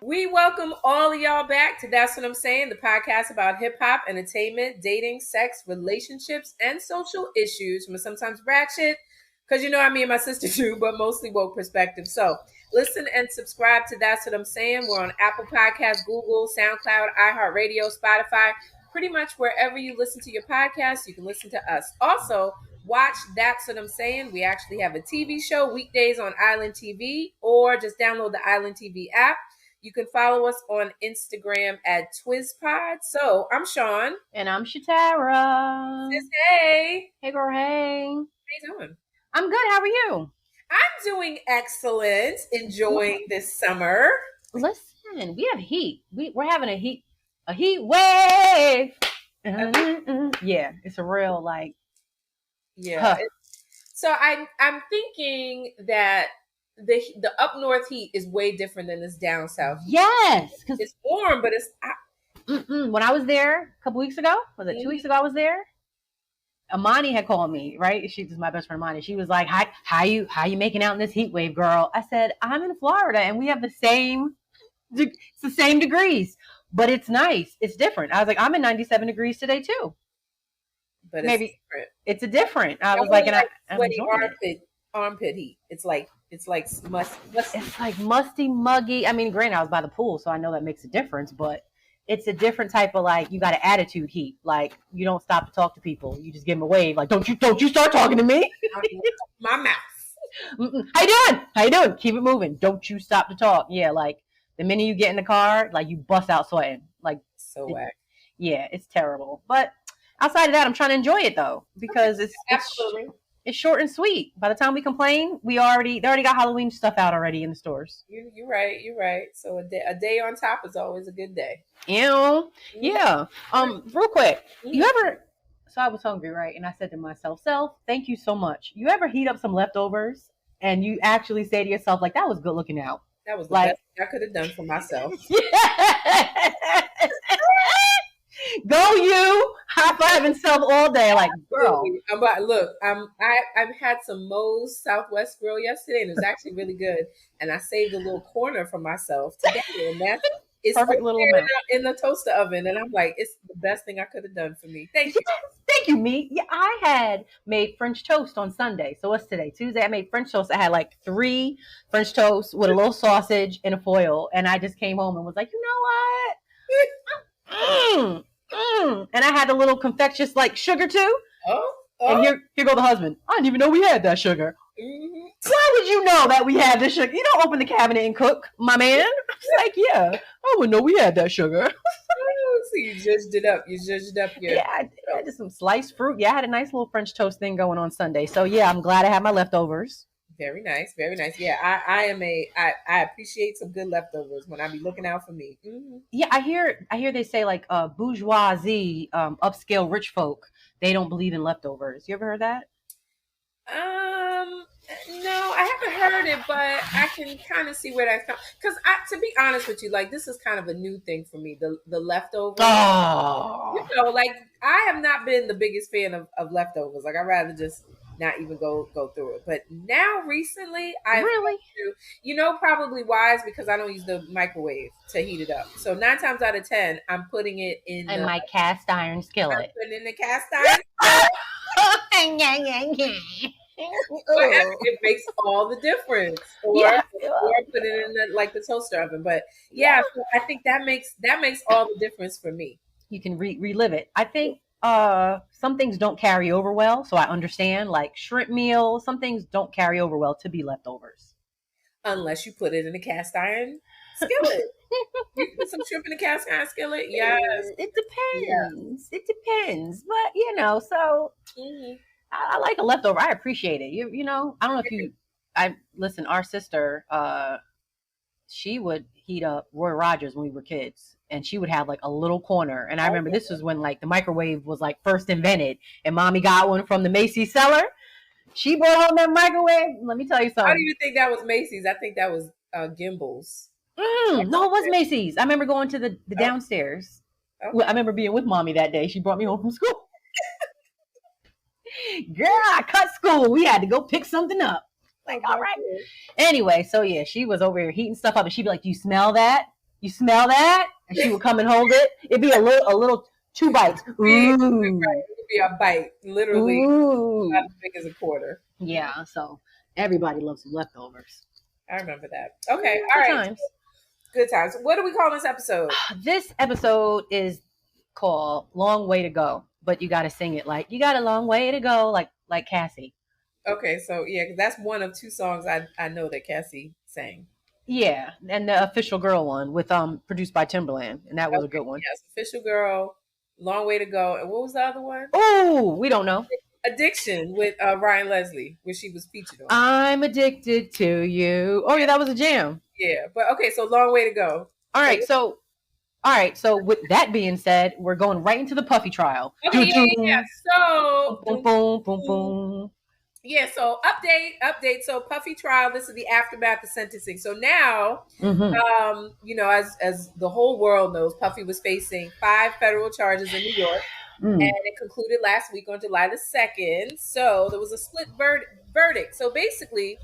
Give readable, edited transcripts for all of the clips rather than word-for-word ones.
We welcome all of y'all back to That's What I'm Saying, the podcast about hip hop, entertainment, dating, sex, relationships, and social issues from a sometimes ratchet, because you know I me and my sister do, but mostly woke perspective. So listen and subscribe to That's What I'm Saying. We're on Apple Podcasts, Google, SoundCloud, iHeartRadio, Spotify, pretty much wherever you listen to your podcast, you can listen to us. Also, watch That's What I'm Saying. We actually have a TV show weekdays on Island TV, or just download the Island TV app. You can follow us on Instagram at TwizPod. So I'm Shaun. And I'm Shatara. Sis, hey. Hey, girl, hey. How you doing? I'm good. How are you? I'm doing excellent. Enjoying this summer. Listen, we have heat. We're having a heat wave. Yeah, it's a real Yeah. Huh. So I'm thinking that the up north heat is way different than this down south. Yes, because it's warm, but it's when I was there a couple weeks ago, was it 2 weeks ago I was there? Amani had called me, right? She's my best friend Amani. She was like, how you making out in this heat wave, girl? I said, I'm in Florida and we have it's the same degrees, but it's nice. It's different. I was like, I'm in 97 degrees today too. But maybe it's a different. I was like, sweaty armpit heat. It's like musty. It's like musty, muggy. I mean, granted, I was by the pool, so I know that makes a difference, but it's a different type of you got an attitude heat. Like you don't stop to talk to people. You just give them a wave. Like, don't you start talking to me. My mouth. How you doing? Keep it moving. Don't you stop to talk. Yeah, like the minute you get in the car, like you bust out sweating. Like so whack. Yeah, it's terrible. But outside of that, I'm trying to enjoy it though because it's short and sweet. By the time we complain, they already got Halloween stuff out already in the stores. You're right. So a day on top is always a good day. Yeah. Real quick, so I was hungry, right? And I said to myself, thank you so much. You ever heat up some leftovers and you actually say to yourself, like, that was good looking out. That was the best thing I could have done for myself. Go you, high fiving self all day, like girl. I've had some Moe's Southwest Grill yesterday, and it was actually really good. And I saved a little corner for myself today, and that's perfect little amount in the toaster oven. And I'm like, it's the best thing I could have done for me. Thank you. Thank you, me. Yeah, I had made French toast on Sunday. So what's today? Tuesday. I made French toast. I had like 3 French toasts with a little sausage and a foil, and I just came home and was like, you know what? And I had a little confectious sugar too. And here go the husband. I didn't even know we had that sugar. Mm-hmm. Why would you know that we had this sugar? You don't open the cabinet and cook, my man. I was yeah, I wouldn't know we had that sugar. So you judged it up. Yeah, I did some sliced fruit. Yeah, I had a nice little French toast thing going on Sunday. So yeah, I'm glad I had my leftovers. Very nice. Yeah, I appreciate some good leftovers when I be looking out for me. Mm-hmm. Yeah, I hear they say bourgeoisie, upscale rich folk, they don't believe in leftovers. You ever heard that? No, I haven't heard it, but I can kind of see where that's from. Because to be honest with you, this is kind of a new thing for me. The leftovers. Oh. I have not been the biggest fan of leftovers. I'd rather just not even go through it. But now recently probably wise because I don't use the microwave to heat it up. So 9 times out of 10, I'm putting it in my cast iron skillet. I'm putting it in the cast iron it makes all the difference. Or put it in the toaster oven. But so I think that makes all the difference for me. You can relive it. I think some things don't carry over well, so I understand. Like shrimp meal, some things don't carry over well to be leftovers. Unless you put it in a cast iron skillet. You put some shrimp in a cast iron skillet? Yes. It depends. Yeah. It depends. But so I like a leftover. I appreciate it. You know, I don't know if listen, our sister, she would heat up Roy Rogers when we were kids. And she would have a little corner. And I remember this was when the microwave was first invented. And mommy got one from the Macy's cellar. She brought home that microwave. Let me tell you something. How do you think that was Macy's? I think that was Gimbel's. No, it was Macy's. I remember going to the downstairs. Okay. I remember being with mommy that day. She brought me home from school. Girl, I cut school. We had to go pick something up. All right. Anyway, so yeah, she was over here heating stuff up. And she'd be like, do you smell that? You smell that? And she would come and hold it. It'd be a little 2 bites. Ooh. Right. It would be a bite, literally Ooh. as big as a quarter. Yeah, so everybody loves some leftovers. I remember that. Okay, Good all right. times. Good times. What do we call this episode? This episode is called "Long Way to Go," but you got to sing it like you got a long way to go, like Cassie. Okay, so yeah, because that's one of 2 songs I know that Cassie sang. Yeah, and the Official Girl one with produced by Timberland, and that was a good one. Yes, Official Girl, Long Way to Go, and what was the other one? Oh, we don't know. Addiction with Ryan Leslie, which she was featured on. I'm addicted to you. Oh yeah, that was a jam. Yeah, but okay, so Long Way to Go. All right, so with that being said, we're going right into the Puffy trial. Okay, yeah. So boom, boom, boom, boom. Yeah, so update. So Puffy trial. This is the aftermath of sentencing. So now, you know, as the whole world knows, Puffy was facing 5 federal charges in New York, and it concluded last week on July the 2nd. So there was a split verdict. So basically,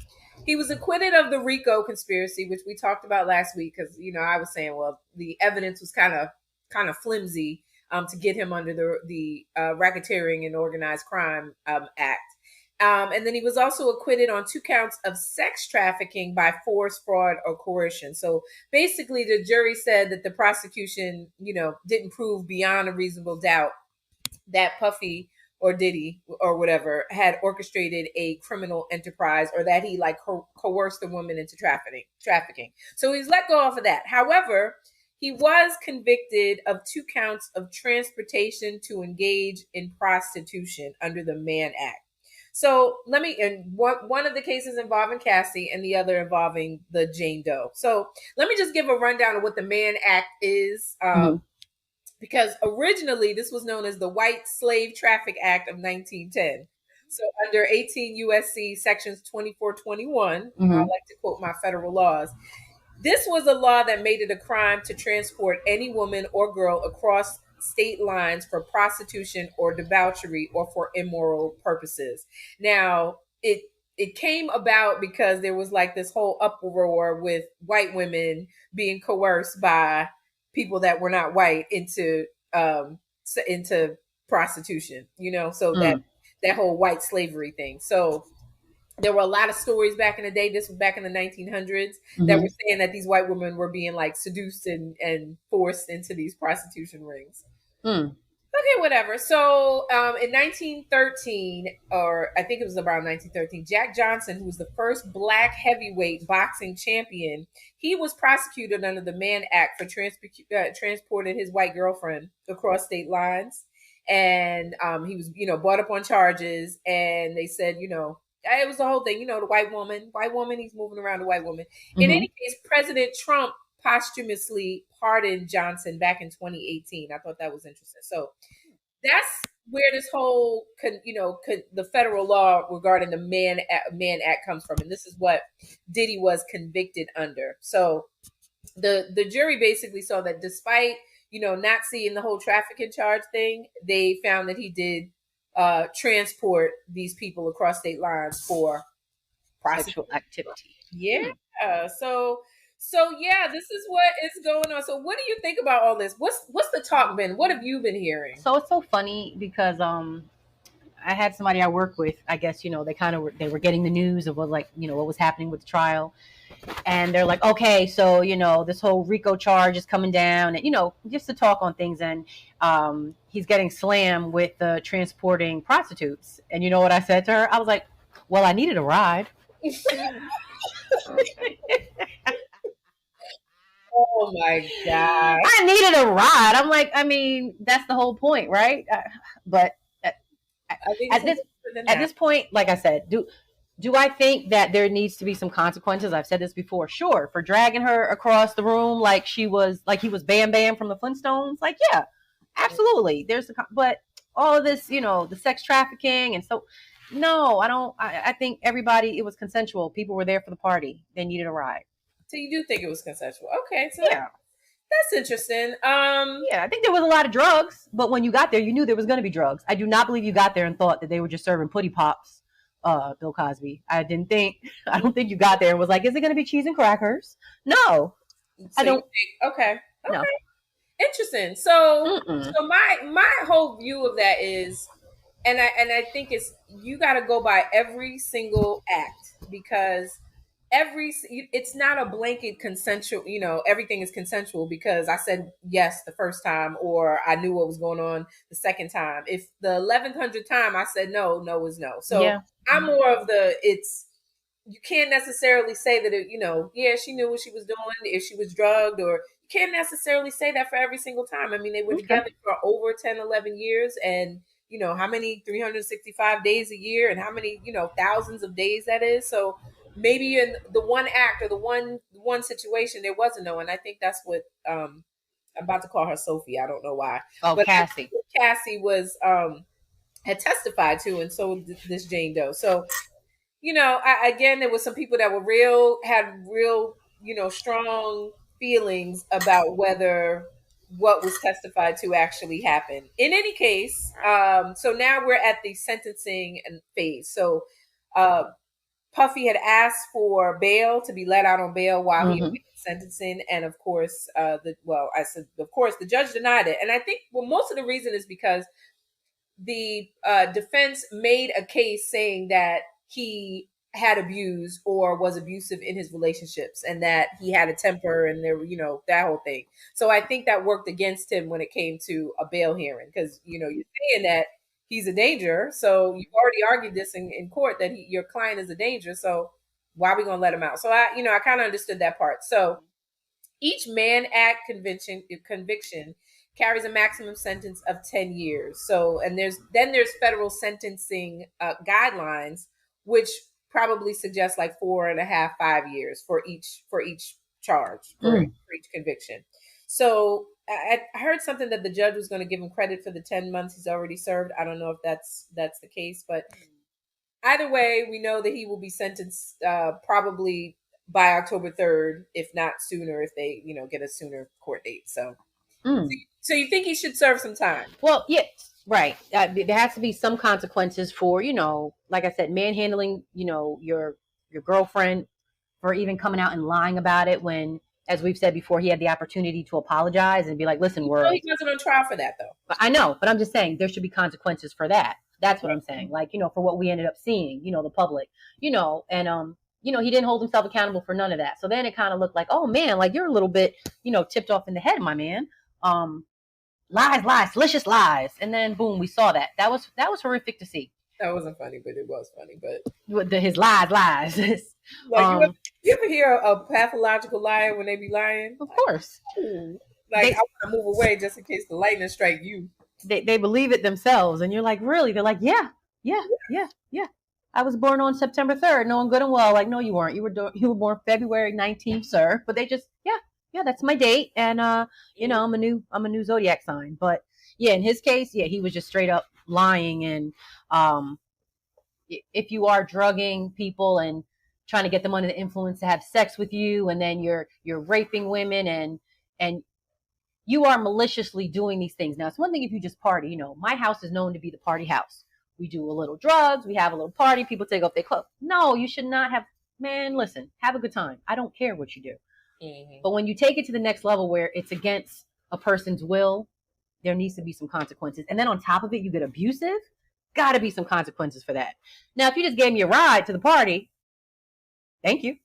he was acquitted of the RICO conspiracy, which we talked about last week, because you know I was saying, well, the evidence was kind of flimsy to get him under the Racketeering and Organized Crime Act. And then he was also acquitted on 2 counts of sex trafficking by force, fraud, or coercion. So basically, the jury said that the prosecution, you know, didn't prove beyond a reasonable doubt that Puffy or Diddy or whatever had orchestrated a criminal enterprise, or that he like coerced a woman into trafficking. So he's let go off of that. However, he was convicted of 2 counts of transportation to engage in prostitution under the Mann Act. So one of the cases involving Cassie and the other involving the Jane Doe. So let me just give a rundown of what the Mann Act is. Because originally this was known as the White Slave Traffic Act of 1910. So under 18 USC sections 2421, I like to quote my federal laws. This was a law that made it a crime to transport any woman or girl across state lines for prostitution or debauchery or for immoral purposes. Now, it came about because there was like this whole uproar with white women being coerced by people that were not white into prostitution, you know, so that whole white slavery thing. So there were a lot of stories back in the day. This was back in the 1900s that were saying that these white women were being like seduced and forced into these prostitution rings. Okay, whatever. So in 1913, or I think it was around 1913, Jack Johnson, who was the first black heavyweight boxing champion, he was prosecuted under the Mann Act for transporting his white girlfriend across state lines. And he was, you know, brought up on charges, and they said, you know, it was the whole thing, you know, the white woman, he's moving around the white woman. In any case, President Trump posthumously pardoned Johnson back in 2018. I thought that was interesting. So that's where this whole, the federal law regarding the Mann Act comes from. And this is what Diddy was convicted under. So the jury basically saw that despite, you know, not seeing the whole trafficking charge thing, they found that he did transport these people across state lines for sexual activity. Yeah. So yeah, this is what is going on. So what do you think about all this? What's the talk been? What have you been hearing? So it's so funny because I had somebody I work with, I guess, you know, they were getting the news of what, like, you know, what was happening with the trial. And they're like, okay, so, you know, this whole RICO charge is coming down, and, you know, just to talk on things. And he's getting slammed with transporting prostitutes. And you know what I said to her? I was like, well, I needed a ride. Oh my God. I needed a ride. I'm like, I mean, that's the whole point, right? But at this point, like I said, do I think that there needs to be some consequences? I've said this before. Sure, for dragging her across the room like he was Bam Bam from the Flintstones. Like, yeah, absolutely. But all of this, you know, the sex trafficking and so. No, I don't. I think everybody, it was consensual. People were there for the party. They needed a ride. So you do think it was consensual? Okay, so yeah, that's interesting. Yeah, I think there was a lot of drugs, but when you got there, you knew there was going to be drugs. I do not believe you got there and thought that they were just serving putty pops. Bill Cosby. I don't think you got there and was like, is it going to be cheese and crackers? No. So I don't. okay. No. Interesting. So Mm-mm. so my whole view of that is, and I think it's, you got to go by every single act, because it's not a blanket consensual, everything is consensual because I said yes the first time, or I knew what was going on the second time. If the 1100th time I said no, no is no. So Yeah. I'm more of the, it's, you can't necessarily say that it, yeah, she knew what she was doing if she was drugged, or you can't necessarily say that for every single time. I mean, they were Okay. together for over 10, 11 years, and how many 365 days a year, and how many, thousands of days that is. So maybe in the one act, or the one situation, there wasn't no. And I think that's what, I'm about to call her Sophie. I don't know why. Oh, But Cassie. Cassie was, had testified to, and so this Jane Doe. So again, there was some people that had real, strong feelings about whether what was testified to actually happened. In any case, so now we're at the sentencing and phase. So, Puffy had asked for bail, to be let out on bail while he awaited sentencing, and of course, the judge denied it. And I think, well, most of the reason is because the defense made a case saying that he had abused or was abusive in his relationships, and that he had a temper, and there, that whole thing. So I think that worked against him when it came to a bail hearing, because you're saying that he's a danger. So you've already argued this in court that your client is a danger. So why are we gonna let him out? So I kind of understood that part. So each Mann Act conviction carries a maximum sentence of 10 years. So, and there's federal sentencing guidelines, which probably suggest like 4.5, 5 years for each charge, for each conviction. So I heard something that the judge was going to give him credit for the 10 months he's already served. I don't know if that's the case, but either way, we know that he will be sentenced probably by October 3rd, if not sooner, if they, get a sooner court date. So, so you think he should serve some time? Well, yeah, right. There has to be some consequences for, like I said, manhandling, your girlfriend, for even coming out and lying about it when, as we've said before, he had the opportunity to apologize and be like, listen, world. He wasn't on trial for that, though. I know, but I'm just saying there should be consequences for that. That's what I'm saying. Like, for what we ended up seeing, the public, and, he didn't hold himself accountable for none of that. So then it kind of looked like, oh man, like you're a little bit, tipped off in the head, my man. Lies, delicious lies. And then boom, we saw that. That was horrific to see. That wasn't funny, but it was funny. But his lies. Like, you ever hear a pathological liar when they be lying? Of course. Like, I want to move away just in case the lightning strike you. They believe it themselves, and you're like, really? They're like, yeah. I was born on September 3rd, knowing good and well. Like, no, you weren't. You were born February 19th, sir. But they just, yeah, that's my date, and I'm a new zodiac sign. But yeah, in his case, yeah, he was just straight up lying. And if you are drugging people and trying to get them under the influence to have sex with you, and then you're raping women, and you are maliciously doing these things. Now, it's one thing if you just party. My house is known to be the party house. We do a little drugs, we have a little party, people take off their clothes. No, you should not have. Man, listen, have a good time. I don't care what you do. But when you take it to the next level where it's against a person's will, there needs to be some consequences. And then on top of it, you get abusive. Got to be some consequences for that. Now, if you just gave me a ride to the party, thank you.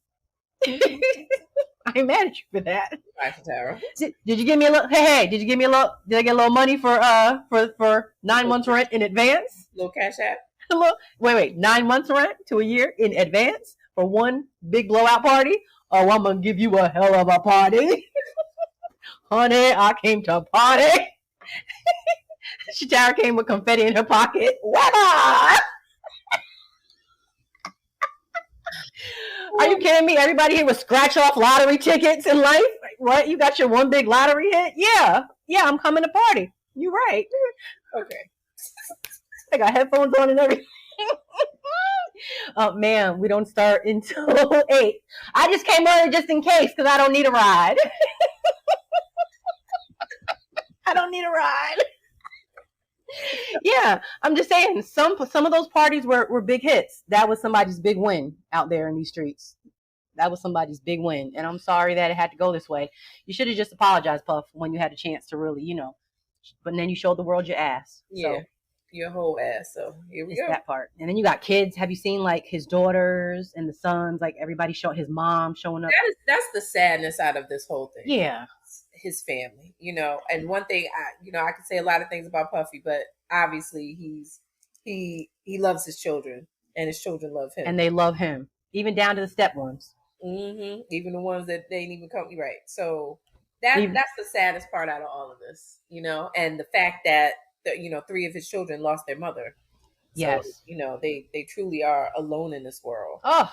I ain't mad at you for that. Did you give me a little? Hey, did you give me a little? Did I get a little money for 9 months rent in advance? Little cash app. Wait, 9 months rent to a year in advance for one big blowout party? Oh, I'm gonna give you a hell of a party, honey. I came to party. Shatara came with confetti in her pocket. Weather. Are you kidding me? Everybody here with scratch off lottery tickets in life. What? You got your one big lottery hit? Yeah, I'm coming to party. You're right. Okay. I got headphones on and everything. Oh man, we don't start until 8. I just came early just in case because I don't need a ride. I don't need a ride. Yeah, I'm just saying some of those parties were big hits. That was somebody's big win out there in these streets. that was somebody's big win. And I'm sorry that it had to go this way. You should have just apologized, Puff, when you had a chance to really, but then you showed the world your ass. Yeah. So your whole ass. So here we it's go. that part. And then you got kids. Have you seen like his daughters and the sons? Like everybody his mom showing up. That's the sadness out of this whole thing. Yeah. His family, and one thing I could say a lot of things about Puffy, but obviously he loves his children and his children love him. And they love him. Even down to the step ones. Mm-hmm. Even the ones that they ain't even come right. So that's the saddest part out of all of this, and the fact that 3 of his children lost their mother. Yes. So, they truly are alone in this world. Oh.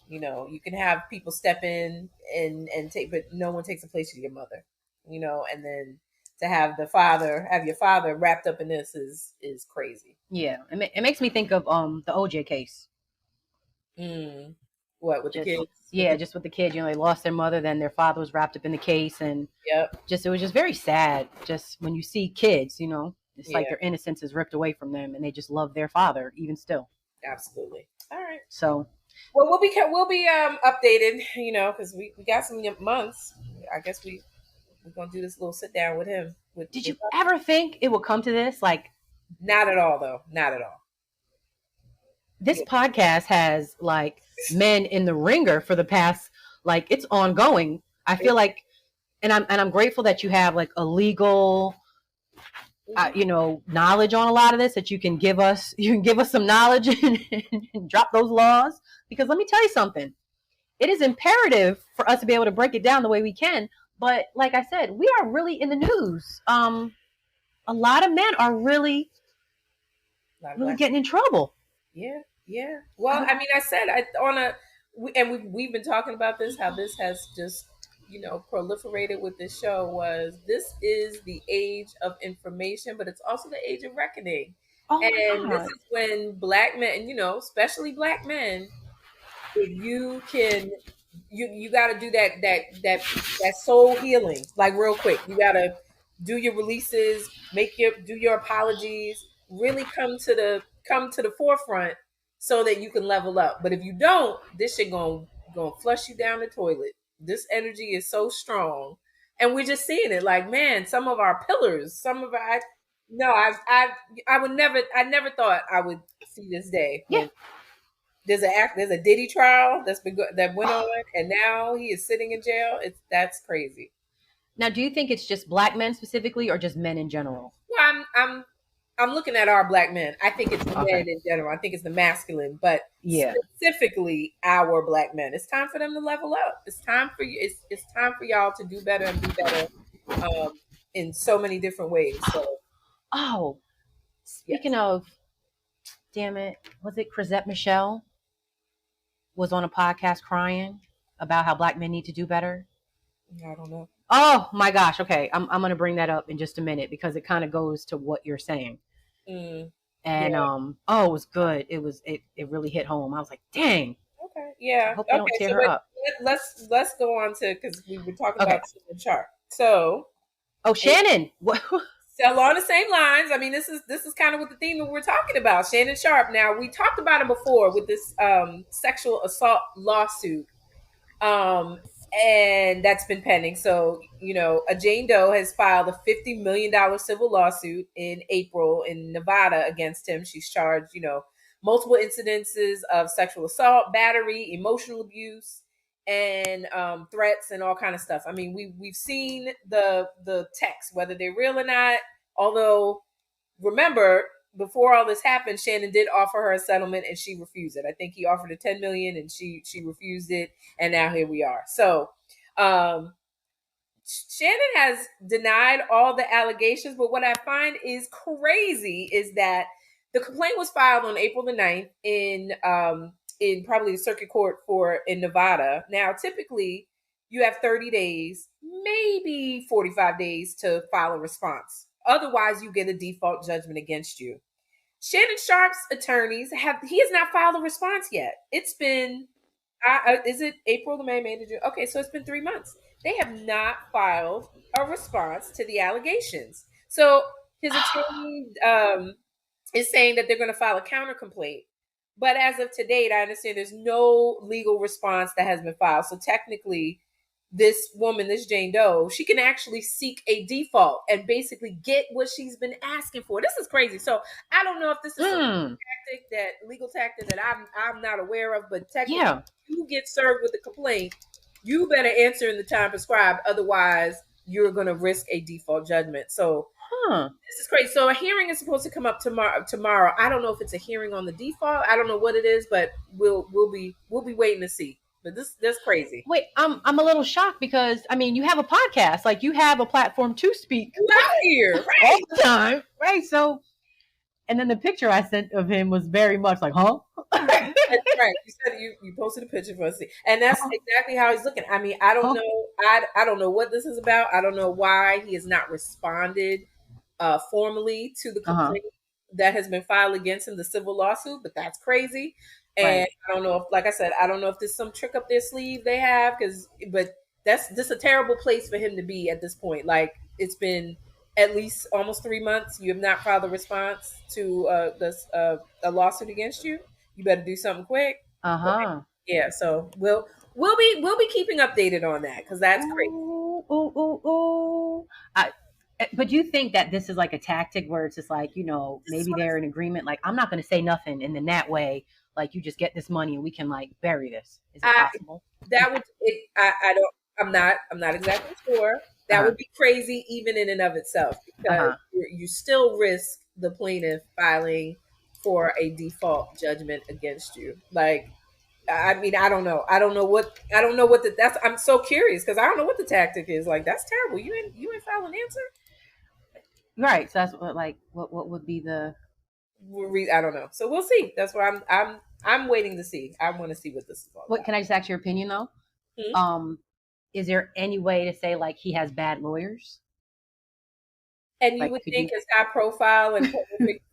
You can have people step in and take, but no one takes a place of your mother, and then to have your father wrapped up in this is crazy. Yeah. It makes me think of the OJ case. What, with the kids? Yeah, just with the kids, they lost their mother, then their father was wrapped up in the case, and it was just very sad. Just when you see kids, it's like their innocence is ripped away from them, and they just love their father even still. Absolutely. All right. So, well, we'll be updated, because we got some months. I guess we're gonna do this little sit down with him. Did you ever think it would come to this? Like, not at all, though. Not at all. This podcast has like men in the ringer for the past, like, it's ongoing. I feel like, and I'm grateful that you have like a legal, knowledge on a lot of this, that you can give us some knowledge and drop those laws. Because let me tell you something, it is imperative for us to be able to break it down the way we can. But like I said, we are really in the news. A lot of men are really getting in trouble. Yeah. Well, I mean, I said we've been talking about this, how this has just proliferated with this show. This is the age of information, but it's also the age of reckoning. Oh, and this is when black men, especially black men, if you can, you got to do that soul healing, like, real quick. You got to do your releases, do your apologies, really come to the forefront so that you can level up. But if you don't, this shit gonna flush you down the toilet. This energy is so strong, and we're just seeing it. Like, man, some of our pillars, I never thought I would see this day. Yeah. There's a Diddy trial that went on, and now he is sitting in jail. That's crazy. Now, do you think it's just black men specifically, or just men in general? Well, I'm looking at our black men. I think it's men in general. I think it's the masculine, but specifically our black men. It's time for them to level up. It's time for you. It's time for y'all to do better and be better in so many different ways. So, speaking of, damn it, was it Chrisette Michele was on a podcast crying about how black men need to do better? I don't know. Oh my gosh. Okay. I'm going to bring that up in just a minute, because it kind of goes to what you're saying. And it was good. It really hit home. I was like, dang. Okay. Yeah. I hope they don't tear her up. Let's go on to, because we were talking about Shannon Sharpe. So, Shannon. So along the same lines, I mean, this is kind of what the theme that we're talking about. Shannon Sharpe. Now, we talked about it before with this sexual assault lawsuit, and that's been pending. So, a Jane Doe has filed a $50 million civil lawsuit in April in Nevada against him. She's charged, multiple incidences of sexual assault, battery, emotional abuse, and threats and all kind of stuff. I mean, we've seen the texts, whether they're real or not. Although, remember, before all this happened, Shannon did offer her a settlement, and she refused it. I think he offered her $10 million, and she refused it, and now here we are. So, Shannon has denied all the allegations, but what I find is crazy is that the complaint was filed on April the 9th in probably the circuit court in Nevada. Now, typically, you have 30 days, maybe 45 days to file a response. Otherwise, you get a default judgment against you. Shannon Sharpe's attorneys he has not filed a response yet. It's been, is it April, May, June? Okay, so it's been 3 months. They have not filed a response to the allegations. So his attorney is saying that they're going to file a counter complaint But as of to date, I understand there's no legal response that has been filed. So technically, this woman, this Jane Doe, she can actually seek a default and basically get what she's been asking for. This is crazy. So I don't know if this is some tactic, that legal tactic that I'm not aware of, but technically, you get served with a complaint, you better answer in the time prescribed. Otherwise, you're going to risk a default judgment. So this is crazy. So a hearing is supposed to come up tomorrow. I don't know if it's a hearing on the default. I don't know what it is, but we'll be waiting to see. But that's crazy. Wait, I'm a little shocked because I mean, you have a podcast, like you have a platform to speak out here, right? All the time, right? So, and then the picture I sent of him was very much like, huh? That's right. You said you posted a picture for us to see, and that's exactly how he's looking. I mean, I don't know. I don't know what this is about. I don't know why he has not responded formally to the complaint that has been filed against him, the civil lawsuit. But that's crazy. And I don't know if, like I said, I don't know if there's some trick up their sleeve they have, but that's just a terrible place for him to be at this point. Like, it's been at least almost 3 months. You have not filed a response to a lawsuit against you. You better do something quick. Yeah. So we'll be keeping updated on that, because that's crazy. But you think that this is like a tactic where it's just like, maybe they're in agreement, like, I'm not going to say nothing, and then that way, like, you just get this money and we can like bury this. Is it possible? That would I'm not exactly sure. That would be crazy even in and of itself, because you still risk the plaintiff filing for a default judgment against you. Like, I mean, I don't know what that's. I'm so curious because I don't know what the tactic is. Like, that's terrible. You ain't file an answer. Right. So that's what would be the? I don't know. So we'll see. That's why I'm waiting to see. I want to see what this is all about. What, can I just ask your opinion though? Is there any way to say like he has bad lawyers? And you would think his high profile and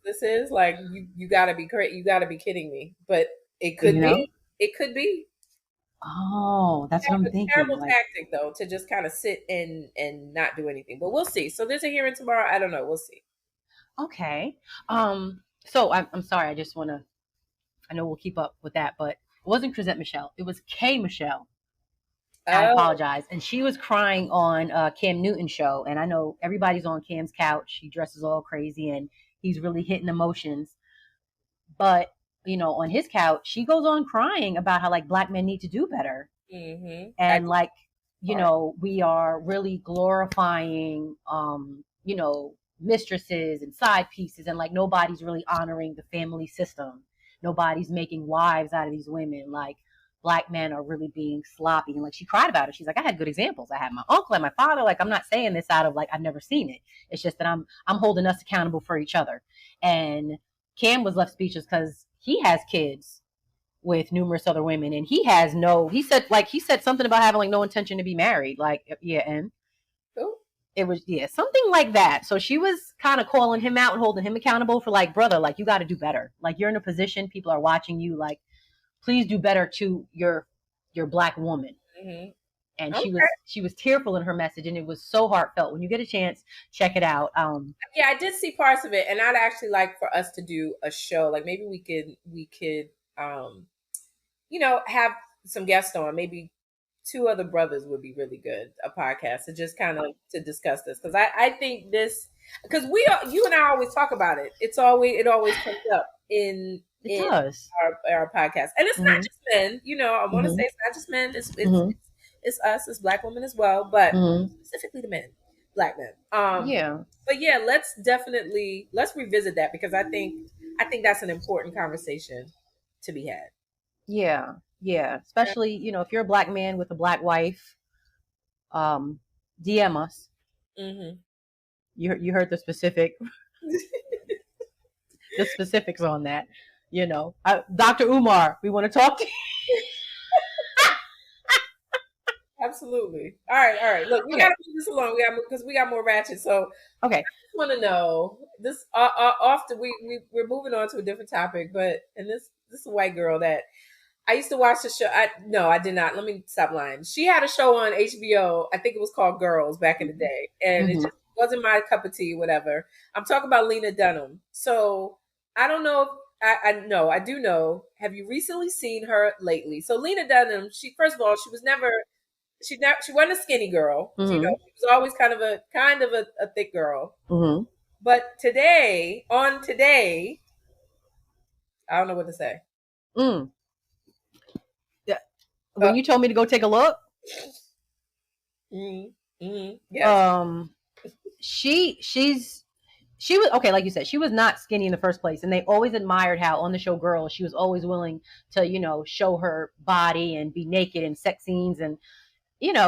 this is like, you gotta be correct. You gotta be kidding me. But it could be. It could be. Oh, that's what I'm thinking. Terrible tactic though, to just kind of sit and not do anything. But we'll see. So there's a hearing tomorrow. I don't know. We'll see. Okay. So I'm sorry. I just want to. I know we'll keep up with that, but it wasn't Chrisette Michelle. It was K Michelle. I apologize. And she was crying on Cam Newton's show. And I know everybody's on Cam's couch. He dresses all crazy and he's really hitting emotions. But, on his couch, she goes on crying about how like black men need to do better. And like, we are really glorifying, mistresses and side pieces. And like, nobody's really honoring the family system. Nobody's making wives out of these women. Like, black men are really being sloppy. And like, she cried about it. She's like, I had good examples. I had my uncle and my father. Like, I'm not saying this out of like, I've never seen it. It's just that I'm holding us accountable for each other. And Cam was left speechless because he has kids with numerous other women. And he said something about having like no intention to be married. Like, and it was, something like that. So she was kind of calling him out and holding him accountable for like, brother, like, you got to do better. Like, you're in a position, people are watching you, like, please do better to your black woman. And she was tearful in her message, and it was so heartfelt. When you get a chance, check it out. Yeah, I did see parts of it, and I'd actually like for us to do a show. Like, maybe we could have some guests on. Maybe 2 other brothers would be really good. A podcast to just kind of to discuss this, because I think this, because you and I always talk about it. It always comes up in our podcast, and it's not just men. I want to say it's not just men. It's us, it's black women as well, but specifically the men, black men. But yeah, let's revisit that, because I think that's an important conversation to be had. Yeah. Especially, if you're a black man with a black wife, DM us. You heard the specifics on that. Dr. Umar, we want to talk to you. Absolutely. All right. Look, we gotta move this along. Because we got more ratchet. So okay. I just want to know this. Often we're moving on to a different topic, but this is a white girl that I used to watch the show. I did not. Let me stop lying. She had a show on HBO. I think it was called Girls back in the day, and it just wasn't my cup of tea. Whatever. I'm talking about Lena Dunham. So I don't know. I know, I do know. Have you recently seen her lately? So Lena Dunham, she first of all, she wasn't a skinny girl. Mm-hmm. You know, she was always kind of a thick girl. Mm-hmm. But today, I don't know what to say. Mm. Yeah. When you told me to go take a look, yes, she was okay, like you said, she was not skinny in the first place, and they always admired how on the show Girls she was always willing to show her body and be naked in sex scenes, and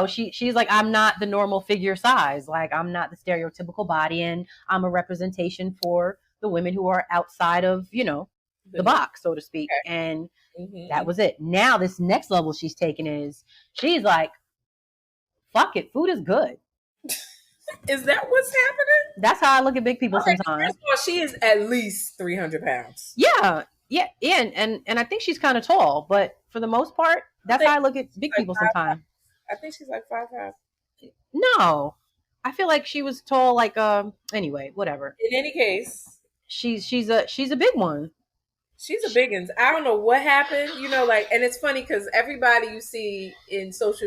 she's like, I'm not the normal figure size, like I'm not the stereotypical body, and I'm a representation for the women who are outside of the box, so to speak. Okay. And that was it. Now this next level she's taken is she's like, fuck it, food is good. Is that what's happening? That's how I look at big people sometimes. First of all, she is at least 300 pounds. Yeah. And I think she's kind of tall, but for the most part, that's how I look at big people sometimes. I think she's like 5'5". No, I feel like she was tall. Like anyway, whatever. In any case, she's a big one. She's a big one. I don't know what happened, and it's funny because everybody you see in social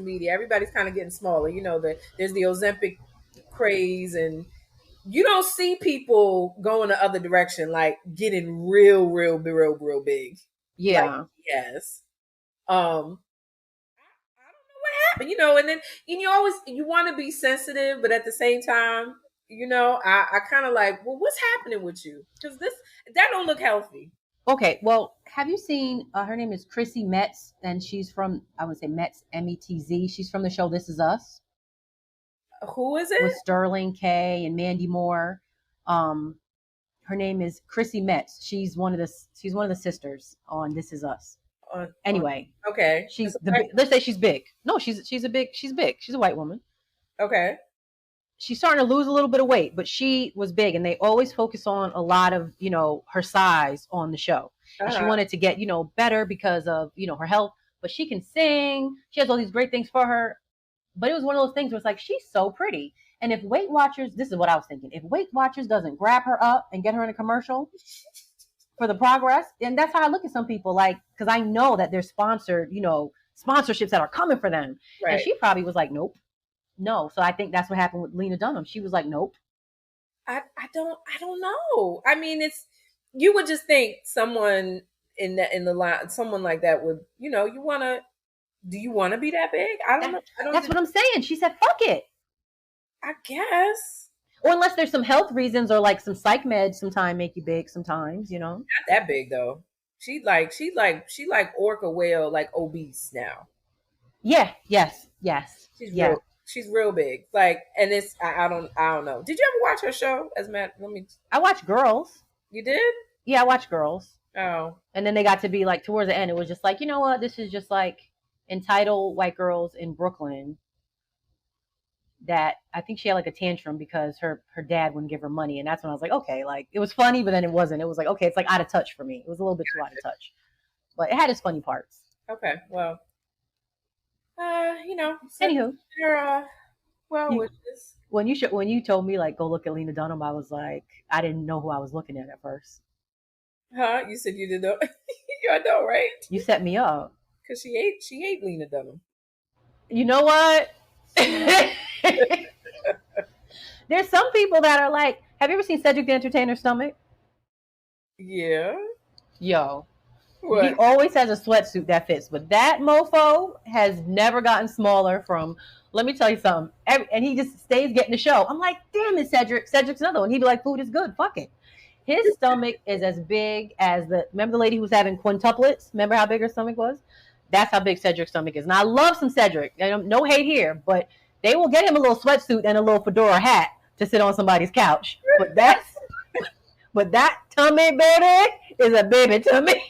media, everybody's kind of getting smaller. There's the Ozempic craze, and you don't see people going the other direction, like getting real big. Yeah. Like, yes. I don't know what happened, and then you want to be sensitive, but at the same time, I kind of like, well, what's happening with you? Because that don't look healthy. Okay, well, have you seen? Her name is Chrissy Metz, and she's from, I would say Metz, Metz. She's from the show This Is Us. Who is it? With Sterling K and Mandy Moore. Her name is Chrissy Metz. She's one of the sisters on This Is Us. Anyway, okay. Let's say she's big. No, she's big. She's a white woman. Okay. She's starting to lose a little bit of weight, but she was big, and they always focus on a lot of her size on the show. And she wanted to get better because of her health, but she can sing. She has all these great things for her. But it was one of those things where it's like, she's so pretty. And if Weight Watchers, this is what I was thinking, if Weight Watchers doesn't grab her up and get her in a commercial for the progress, and that's how I look at some people, like, because I know that there's sponsored, sponsorships that are coming for them. Right. And she probably was like, nope. No. So I think that's what happened with Lena Dunham. She was like, nope. I don't know. I mean, you would just think someone in the line, someone like that would, do you want to be that big? I don't know. That's what I'm saying. She said, fuck it. I guess. Or unless there's some health reasons, or like some psych meds sometimes make you big sometimes, Not that big though. She like orca whale, like obese now. Yeah, yes. She's real big. Like, and it's I don't know. Did you ever watch her show as Matt? I watched Girls. You did? Yeah, I watched Girls. Oh. And then they got to be like, towards the end, it was just like, you know what, this is just like entitled white girls in Brooklyn that I think she had like a tantrum because her dad wouldn't give her money. And that's when I was like, okay, like it was funny, but then it wasn't. It was like, okay, it's like out of touch for me. It was a little bit too out of touch, but it had its funny parts. Okay, well, anywho, when you told me like go look at Lena Dunham, I was like, I didn't know who I was looking at first. Huh? You said you didn't know? I know, right? You set me up. Because she ate Lena Dunham. You know what? There's some people that are like, have you ever seen Cedric the Entertainer's stomach? Yeah. Yo. What? He always has a sweatsuit that fits, but that mofo has never gotten smaller from, let me tell you something, and he just stays getting the show. I'm like, damn it, Cedric. Cedric's another one. He'd be like, food is good. Fuck it. His stomach is as big as remember the lady who was having quintuplets? Remember how big her stomach was? That's how big Cedric's stomach is. And I love some Cedric. No hate here, but they will get him a little sweatsuit and a little fedora hat to sit on somebody's couch. But that tummy, baby, is a baby tummy.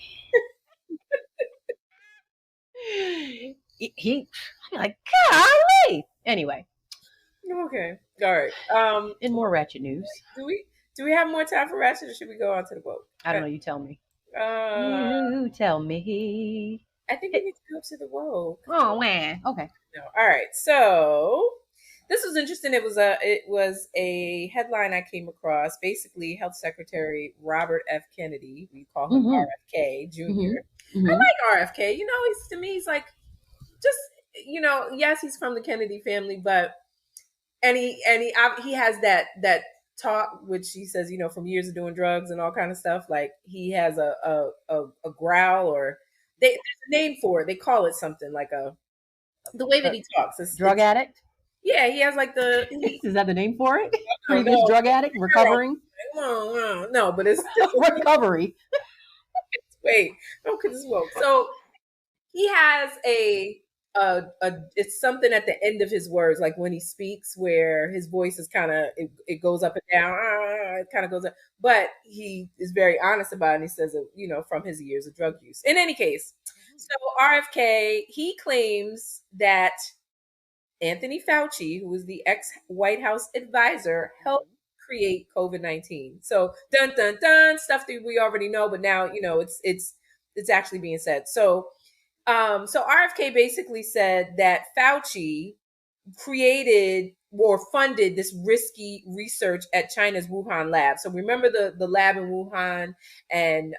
I'm like, golly. Anyway. Okay. All right. In more ratchet news. Do we have more time for ratchet, or should we go on to the quote? I don't know. You tell me. You tell me. I think we need to go to the woke. Oh man. Okay. No. All right. So this was interesting. It was a headline I came across. Basically, Health Secretary Robert F. Kennedy, we call him RFK Jr. I like RFK. He's, to me, he's like, just, yes, he's from the Kennedy family, but he has that talk, which he says, from years of doing drugs and all kind of stuff. Like, he has a growl, or there's a name for it. They call it something like the way that he talks. Drug addict. Yeah, he has like Is that the name for it? No, Previous drug addict, recovering. No, but it's recovery. Wait, don't cut the smoke. So he has it's something at the end of his words, like when he speaks, where his voice is kind of it goes up and down, it kind of goes up, but he is very honest about it, and he says it, from his years of drug use. In any case, so RFK, he claims that Anthony Fauci, who was the ex-White House advisor, helped create COVID-19. So dun dun dun, stuff that we already know, but now it's actually being said. So RFK basically said that Fauci created or funded this risky research at China's Wuhan lab. So remember the lab in Wuhan, and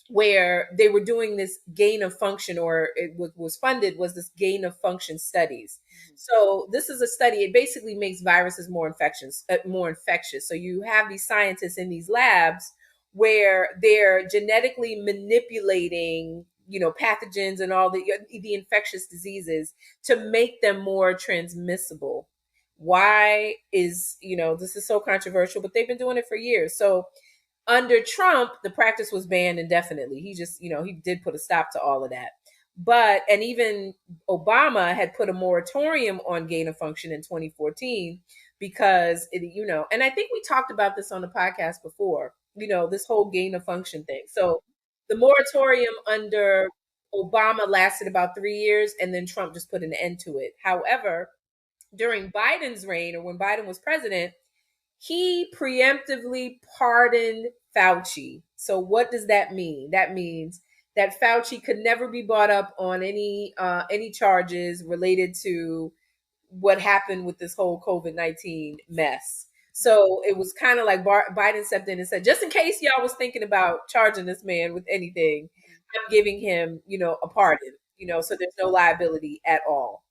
where they were doing this gain of function, or it was funded, was this gain of function studies. So this is a study. It basically makes viruses more infectious. So you have these scientists in these labs where they're genetically manipulating, pathogens and all the infectious diseases to make them more transmissible. Why is, this is so controversial, but they've been doing it for years. So under Trump, the practice was banned indefinitely. He just, he did put a stop to all of that. And even Obama had put a moratorium on gain of function in 2014 because and I think we talked about this on the podcast before, this whole gain of function thing. So the moratorium under Obama lasted about 3 years, and then Trump just put an end to it. However, during Biden's reign, or when Biden was president, he preemptively pardoned Fauci. So what does that mean? That means that Fauci could never be brought up on any charges related to what happened with this whole COVID-19 mess. So it was kind of like Biden stepped in and said, just in case y'all was thinking about charging this man with anything, I'm giving him, a pardon, so there's no liability at all.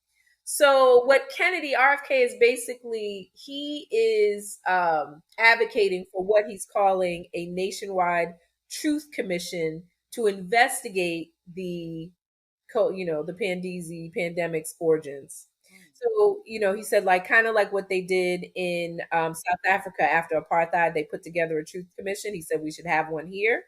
So what RFK is basically, he is advocating for what he's calling a nationwide truth commission to investigate the pandemic's origins. So, he said, like, kind of like what they did in South Africa after apartheid, they put together a truth commission. He said we should have one here,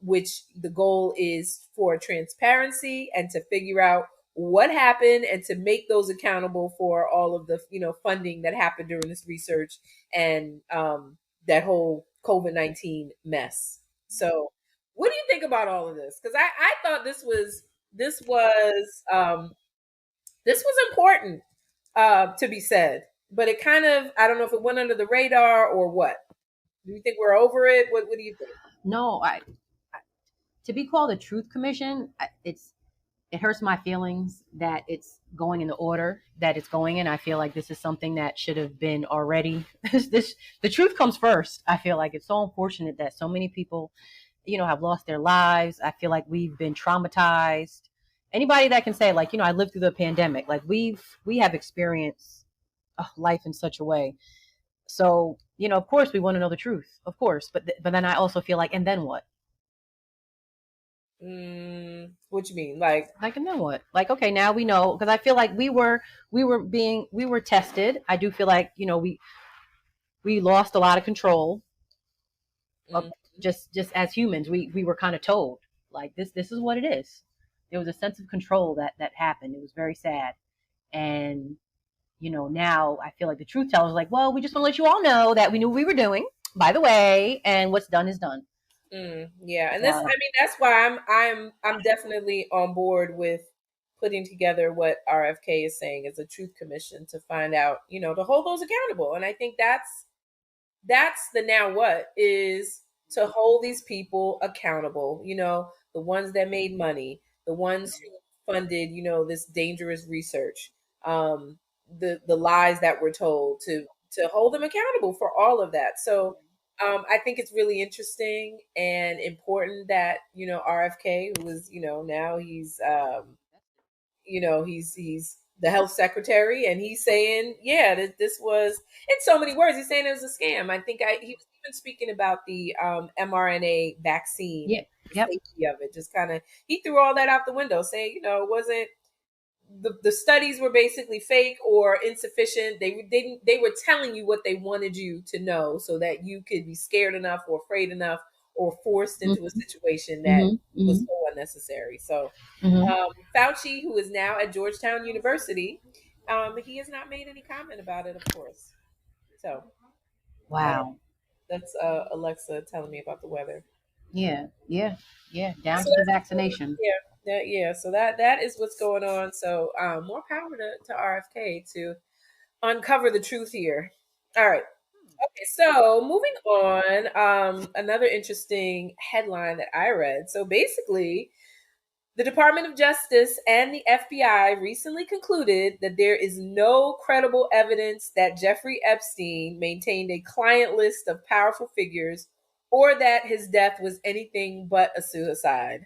which the goal is for transparency and to figure out what happened and to make those accountable for all of the, funding that happened during this research and that whole COVID-19 mess. So what do you think about all of this? Because I thought this was important to be said, but it kind of, I don't know if it went under the radar or what. Do you think we're over it? What do you think? No, to be called a truth commission, it hurts my feelings that it's going in the order that it's going in. I feel like this is something that should have been already. The truth comes first. I feel like it's so unfortunate that so many people, have lost their lives. I feel like we've been traumatized. Anybody that can say, like, I lived through the pandemic, like we have experienced life in such a way. So, of course we want to know the truth, of course. But then I also feel like, and then what? What you mean? Like, and then what? Like, okay, now we know, because I feel like we were tested. I do feel like, we lost a lot of control. Just as humans, we were kind of told, like, this is what it is. There was a sense of control that happened. It was very sad. And, now I feel like the truth teller is like, well, we just want to let you all know that we knew what we were doing, by the way, and what's done is done. Yeah, and that's why I'm definitely on board with putting together what RFK is saying as a truth commission to find out, to hold those accountable. And I think that's the now what is to hold these people accountable, the ones that made money, the ones who funded, this dangerous research, the lies that were told to hold them accountable for all of that. So I think it's really interesting and important that RFK, who is now he's the health secretary, and he's saying that this was, in so many words, he's saying it was a scam. I think he was even speaking about the mRNA vaccine, the safety of it. Just kind of he threw all that out the window, saying it wasn't. The studies were basically fake or insufficient. They were telling you what they wanted you to know so that you could be scared enough or afraid enough or forced into a situation that was so unnecessary. So Fauci, who is now at Georgetown University, he has not made any comment about it, of course. So wow, that's Alexa telling me about the weather. Yeah. Down to the vaccination. Yeah. So that is what's going on. So more power to RFK to uncover the truth here. All right. Okay, so moving on, another interesting headline that I read. So basically, the Department of Justice and the FBI recently concluded that there is no credible evidence that Jeffrey Epstein maintained a client list of powerful figures or that his death was anything but a suicide.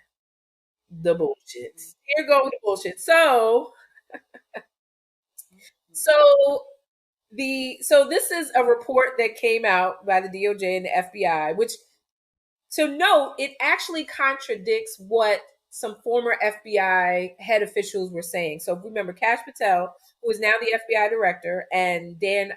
The bullshit. Here go the bullshit. So this is a report that came out by the DOJ and the FBI, which, to note, it actually contradicts what some former FBI head officials were saying. So remember, Kash Patel, who is now the FBI director, and Dan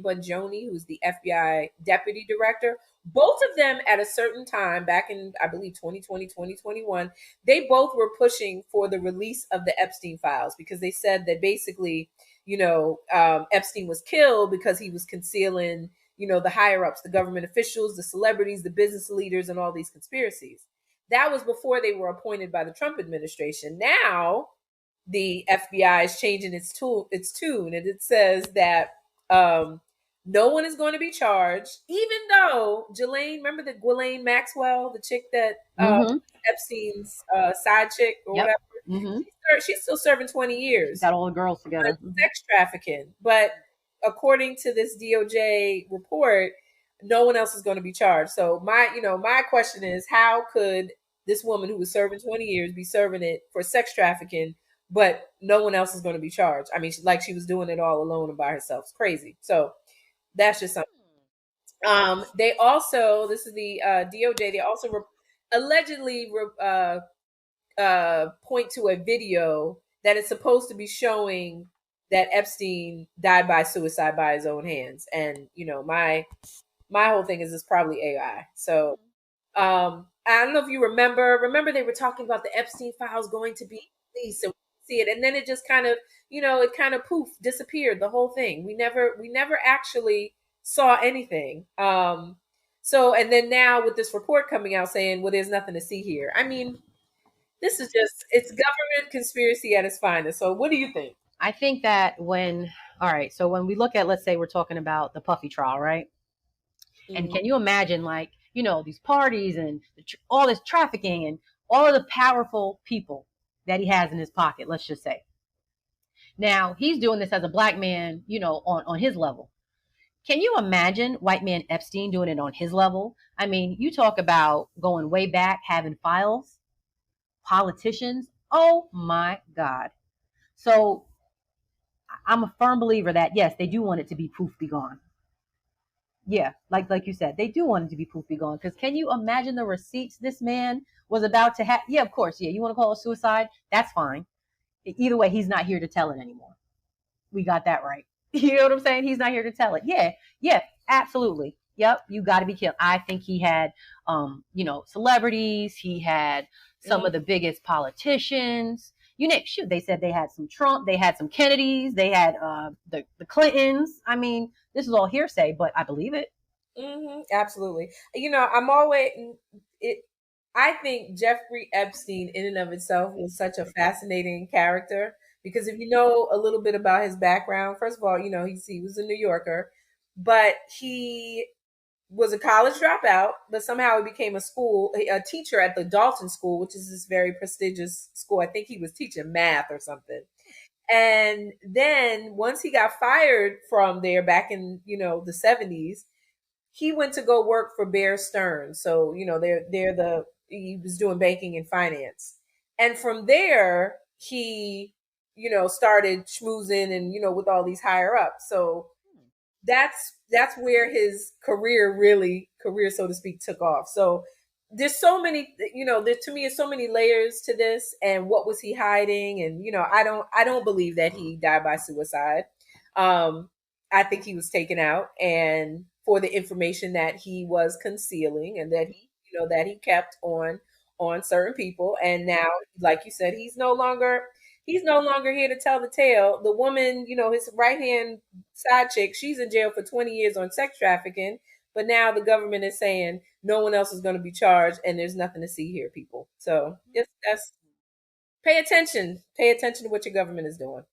Bongiorno, who's the FBI deputy director, both of them at a certain time back in, I believe, 2020, 2021, they both were pushing for the release of the Epstein files because they said that basically, Epstein was killed because he was concealing the higher ups, the government officials, the celebrities, the business leaders, and all these conspiracies. That was before they were appointed by the Trump administration. Now, the FBI is changing its tune, and it says that no one is going to be charged, even though remember the Ghislaine Maxwell, the chick that Epstein's side chick or whatever? She's still serving 20 years. Got all the girls together. Sex trafficking. But according to this DOJ report, no one else is going to be charged. So my question is, how could this woman who was serving 20 years be serving it for sex trafficking, but no one else is going to be charged? I mean, she was doing it all alone and by herself. It's crazy. So that's just something. They also, this is the DOJ, they also allegedly point to a video that is supposed to be showing that Epstein died by suicide by his own hands. And, my whole thing is it's probably AI. So I don't know if you remember they were talking about the Epstein files going to be released, and we see it. And then it just kind of, it kind of poof, disappeared, the whole thing. We never actually saw anything. So, and then now with this report coming out saying, well, there's nothing to see here. I mean, this is it's government conspiracy at its finest. So what do you think? I think that all right, so when we look at, let's say we're talking about the Puffy trial, right? And can you imagine, like, these parties and all this trafficking and all of the powerful people that he has in his pocket, let's just say. Now, he's doing this as a black man, on his level. Can you imagine white man Epstein doing it on his level? I mean, you talk about going way back, having files, politicians. Oh my God. So I'm a firm believer that, yes, they do want it to be poof, be gone. Yeah, like you said, they do want it to be poof, be gone. Because can you imagine the receipts this man was about to have? Yeah, of course. Yeah, you want to call it suicide? That's fine. Either way, he's not here to tell it anymore. We got that right. You know what I'm saying? He's not here to tell it. Yeah, absolutely. Yep, you got to be killed. I think he had, celebrities. He had some of the biggest politicians. Shoot, they said they had some Trump, they had some Kennedys, they had the Clintons. I mean, this is all hearsay, but I believe it. Absolutely. I think Jeffrey Epstein in and of itself was such a fascinating character because if you know a little bit about his background, first of all, he was a New Yorker, but he was a college dropout, but somehow he became a teacher at the Dalton School, which is this very prestigious school. I think he was teaching math or something. And then once he got fired from there back in, the 70s, he went to go work for Bear Stearns. So, he was doing banking and finance. And from there, he, started schmoozing and, with all these higher ups. So that's where his career, so to speak, took off. So there's so many, there to me is so many layers to this. And what was he hiding? And I don't believe that he died by suicide. I think he was taken out and for the information that he was concealing and that he kept on certain people. And now, like you said, he's no longer here to tell the tale. The woman, his right hand side chick, she's in jail for 20 years on sex trafficking. But now the government is saying no one else is going to be charged, and there's nothing to see here, people. So that's pay attention. Pay attention to what your government is doing.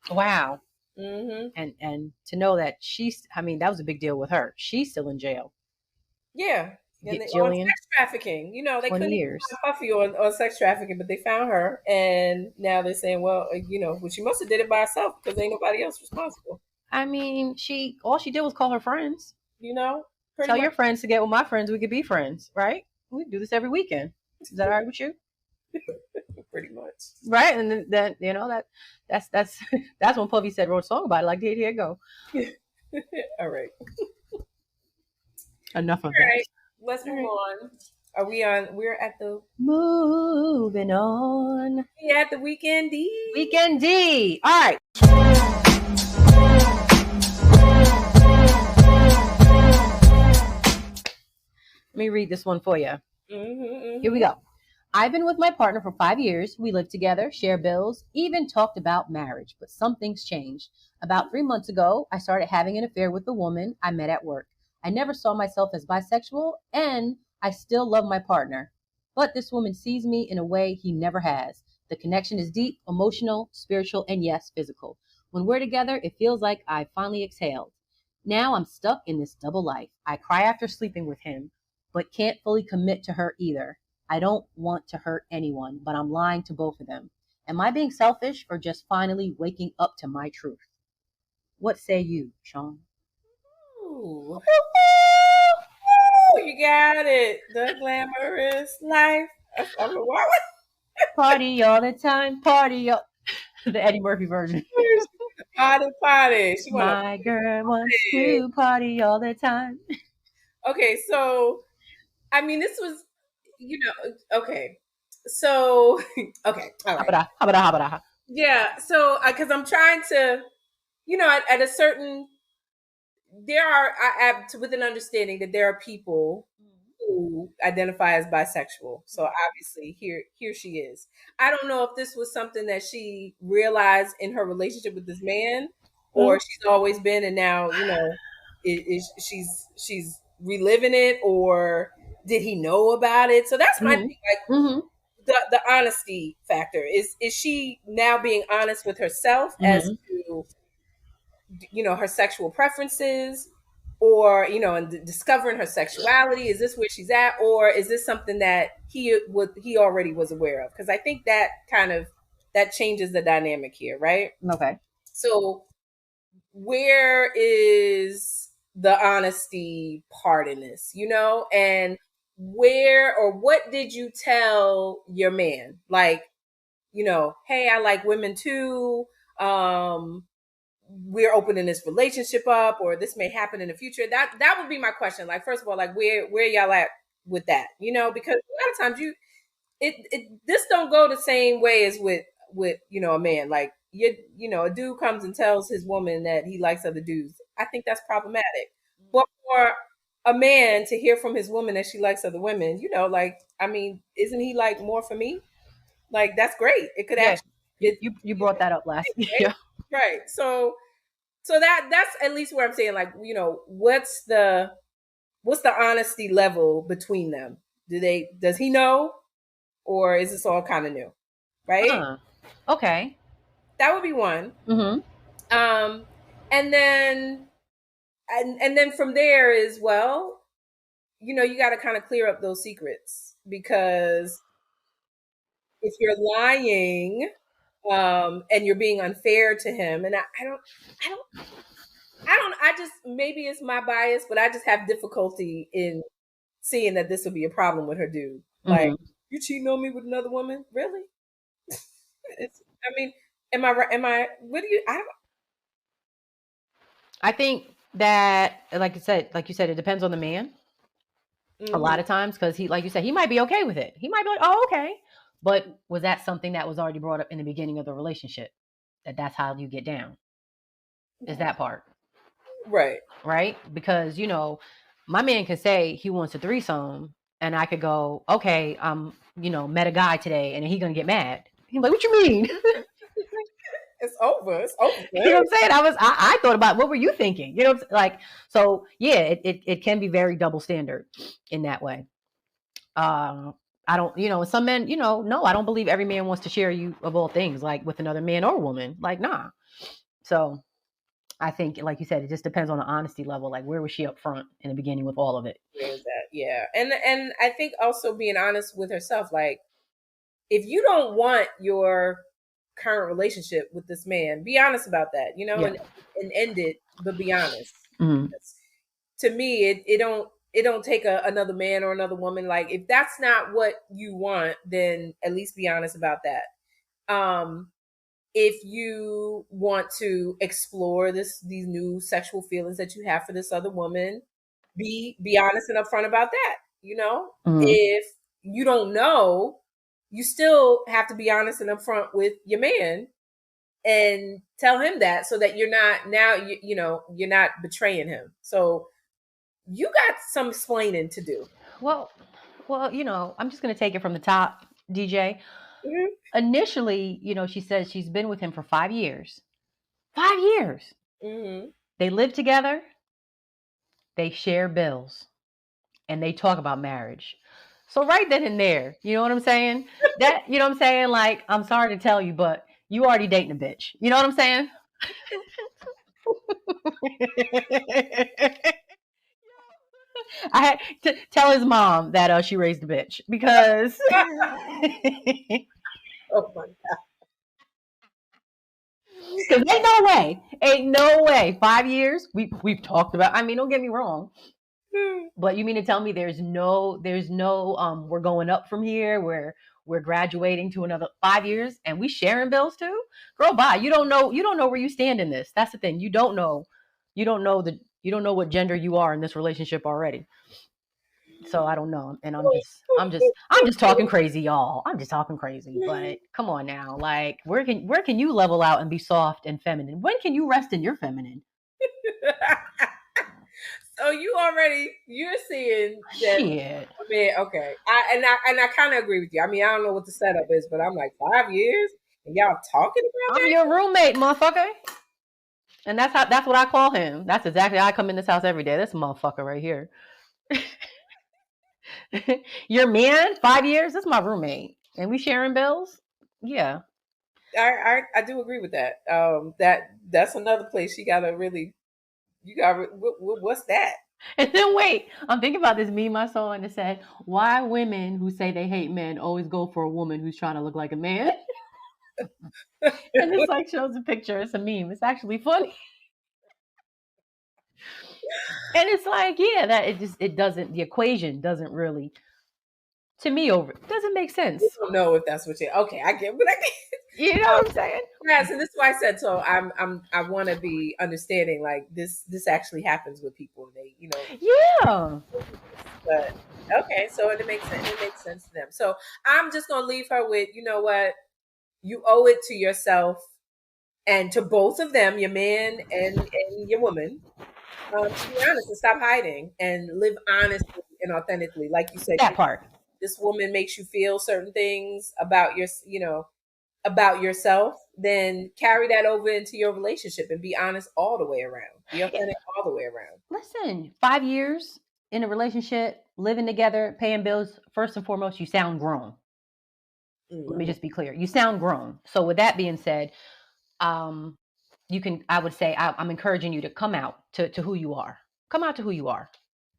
Wow. Mm-hmm. And to know that that was a big deal with her. She's still in jail. Yeah. And on Jillian, sex trafficking, they 20 couldn't years. even find Puffy on sex trafficking, but they found her, and now they're saying, well, she must have did it by herself because ain't nobody else responsible. I mean, all she did was call her friends. Tell your friends to get with my friends. We could be friends, right? We do this every weekend. Is that all right with you? Pretty much. Right, and then that's when Puffy said wrote a song about it. Like, here you go. All right. Enough of that. Right. Let's move on. Are we on? We're at the moving on. We're at the Weekend D. Weekend D. All right. Let me read this one for you. Mm-hmm. Here we go. I've been with my partner for 5 years. We live together, share bills, even talked about marriage, but some things changed. About 3 months ago, I started having an affair with a woman I met at work. I never saw myself as bisexual, and I still love my partner. But this woman sees me in a way he never has. The connection is deep, emotional, spiritual, and yes, physical. When we're together, it feels like I finally exhaled. Now I'm stuck in this double life. I cry after sleeping with him, but can't fully commit to her either. I don't want to hurt anyone, but I'm lying to both of them. Am I being selfish or just finally waking up to my truth? What say you, Shaun? Ooh. You got it. The glamorous life. Party all the time. Party all... The Eddie Murphy version. Party. My girl wants to party all the time. Okay, so I mean, this was, okay. So, okay, all right. Habada. Yeah, so because I'm trying to, at a certain, with an understanding that there are people who identify as bisexual. So obviously, here she is. I don't know if this was something that she realized in her relationship with this man, or she's always been, and now she's reliving it, or did he know about it? So that's my thing. Like the honesty factor is she now being honest with herself as to her sexual preferences, or and discovering her sexuality? Is this where she's at, or is this something that he already was aware of? Because I think that that changes the dynamic here, right? Okay. So where is the honesty part in this, and where or what did you tell your man? Like, hey, I like women too. We're opening this relationship up, or this may happen in the future. That would be my question. Like, first of all, like where y'all at with that? Because a lot of times this don't go the same way as with a man. Like, a dude comes and tells his woman that he likes other dudes. I think that's problematic. But for a man to hear from his woman that she likes other women, like, I mean, isn't he like more for me? Like, that's great. It could actually. You brought that up last. Right? Yeah. Right. So that's at least where I'm saying, like, what's the honesty level between them? Does he know, or is this all kind of new? Right. Okay. That would be one. And then from there is, well, you got to kind of clear up those secrets, because if you're lying and you're being unfair to him. And I just, maybe it's my bias, but I just have difficulty in seeing that this would be a problem with her dude. Like, you cheating on me with another woman? Really? I mean, am I right? What do you, I think that, like you said, it depends on the man. A lot of times, because he, like you said, he might be okay with it. He might be like, oh, okay. But was that something that was already brought up in the beginning of the relationship? That's how you get down. Is that part. Right. Right? Because, my man could say he wants a threesome, and I could go, okay, met a guy today, and he gonna get mad. He's like, what you mean? It's over. It's over. You know what I'm saying? I thought about, what were you thinking? You know, like, so yeah, it can be very double standard in that way. I don't, some men, no, I don't believe every man wants to share you of all things, like with another man or woman. Like, nah. So I think, like you said, it just depends on the honesty level. Like, where was she up front in the beginning with all of it? There's that, yeah. And I think also being honest with herself, like, if you don't want your current relationship with this man, be honest about that, Yeah. and end it, but be honest. Mm-hmm. To me, it don't take another man or another woman. Like, if that's not what you want, then at least be honest about that. If you want to explore these new sexual feelings that you have for this other woman, be honest and upfront about that. Mm-hmm. If you don't know, you still have to be honest and upfront with your man and tell him that, so that you're not now you're not betraying him. So you got some explaining to do. Well, I'm just going to take it from the top, DJ. Mm-hmm. Initially, she says she's been with him for 5 years. 5 years. Mm-hmm. They live together. They share bills. And they talk about marriage. So right then and there, you know what I'm saying? Like, I'm sorry to tell you, but you already dating a bitch. You know what I'm saying? I had to tell his mom that she raised a bitch, because Oh my God. because ain't no way. 5 years we've talked about. I mean, don't get me wrong, but you mean to tell me there's no we're going up from here, where we're graduating to another 5 years and we sharing bills too? Girl, bye. You don't know where you stand in this. That's the thing. You don't know what gender you are in this relationship already. So I don't know. And I'm just talking crazy, y'all. I'm just talking crazy. But come on now. Like, where can you level out and be soft and feminine? When can you rest in your feminine? So you're seeing that. Shit. I mean, okay. I kind of agree with you. I mean, I don't know what the setup is, but I'm like, 5 years and y'all talking about I'm that? your roommate, motherfucker. And that's what I call him. That's exactly how I come in this house every day. This motherfucker right here. Your man, 5 years? This is my roommate. And we sharing bills? Yeah. I do agree with that. That's another place you gotta really, what's that? And then wait, I'm thinking about this meme I saw, and it said, why women who say they hate men always go for a woman who's trying to look like a man? And it's like shows a picture. It's a meme. It's actually funny. And it's like, yeah, that it doesn't, the equation doesn't really, to me, doesn't make sense. I don't know if that's what okay, I get, but I get. You know what I'm saying? Yeah, so this is why I said, so I want to be understanding, like, this actually happens with people, and they, Yeah. But okay, so it makes sense. It makes sense to them. So I'm just gonna leave her with, you know what, you owe it to yourself and to both of them, your man and your woman, to be honest and stop hiding and live honestly and authentically. Like you said, That part. this woman makes you feel certain things about about yourself, then carry that over into your relationship and be honest all the way around. Be authentic all the way around. Listen, 5 years in a relationship, living together, paying bills, first and foremost, you sound grown. Mm-hmm. Let me just be clear. You sound grown. So with that being said, I would say I'm encouraging you to come out to who you are. Come out to who you are.